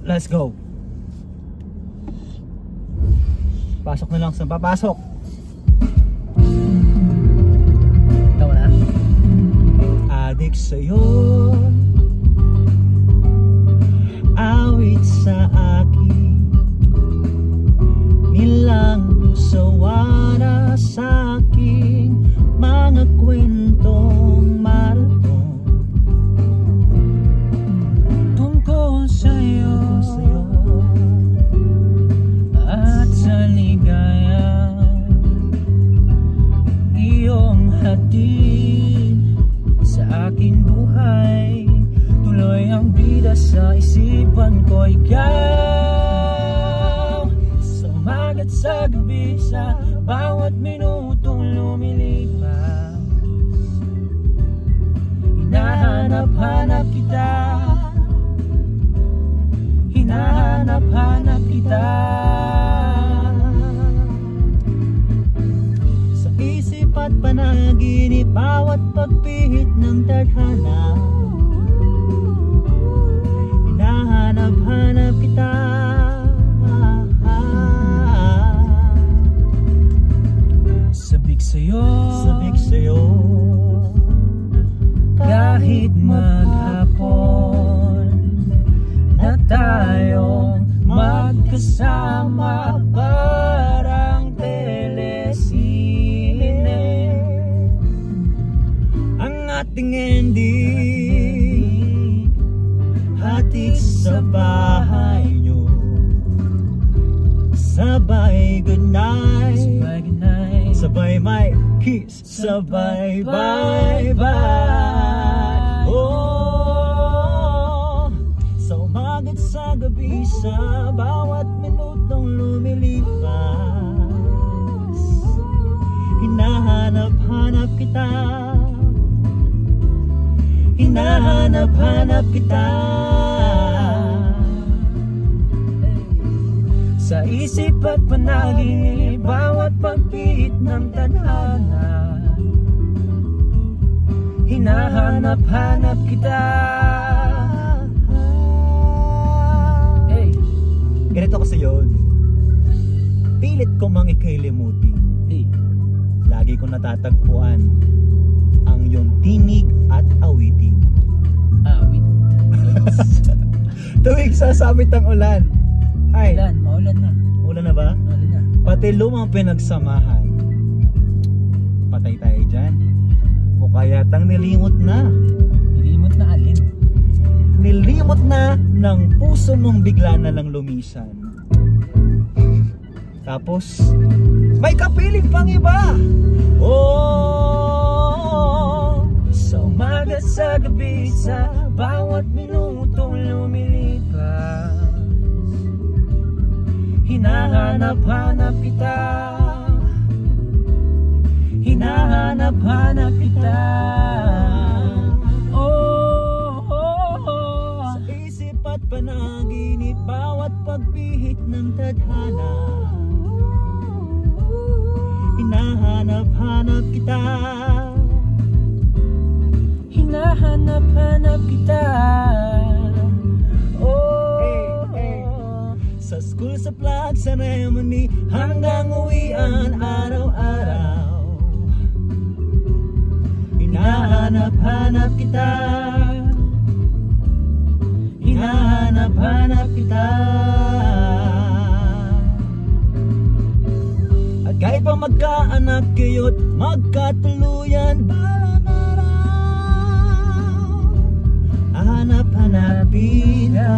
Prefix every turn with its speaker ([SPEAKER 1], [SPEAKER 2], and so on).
[SPEAKER 1] Let's go. Pasok na lang sa papasok. Tawa na. Adik sa'yo, awit sa akin, nilang sawara sa aking mga kwentong marathon tungkol sa'yo at sa ligaya iyong hatid sa aking buhay. Tuloy ang bida sa isipan ko, ikaw sa umaga at sa gabi, sa bawat minutong lumilipas. Hinahanap-hanap kita, hinahanap-hanap kita. Sa isip at panaginip, bawat pagpihit ng tadhana, hinahanap-hanap kita. Sabik sa'yo, kahit maghapon na tayong magkasama, parang telesine ang ating ending. Hatid sa bahay nyo, sabay goodnight, sabay may kiss, sabay bye-bye. Oh, sa umaga't sa gabi, sa bawat minutong lumilipas, hinahanap-hanap kita, hinahanap-hanap kita. Sa isip at panaginip, bawat pagpihit ng tadhana, hinahanap-hanap kita. Hey, ganito kasi yun. Pilit ko mang ikailimutin. Hey, lagi ko natatagpuan ang iyong tinig at awitin. Awit. Tuwing sasabit ang ulan, ay, maulan na. Ulan na ba? Maulan na. Pati lumang pinagsamahan, patay tayo dyan. O kaya tang nilimot na. Nilimot na alin? Nilimot na ng puso mong bigla na lang lumisan. Tapos may kapiling pang iba. Oh, sa umaga sa gabi, sa bawat minutong lumilipas, hinahanap-hanap kita, hinahanap-hanap kita. Oh, oh, oh. Sa isip at panaginip, bawat pagpihit ng tadhana, hinahanap-hanap kita, hinahanap-hanap kita. Sa school, sa flag ceremony, hanggang uwian araw-araw, hinahanap-hanap kita, hinahanap-hanap kita. At kahit pa magkaanak kayo't magkatuluyan, balang araw, hanap-hanapin ka.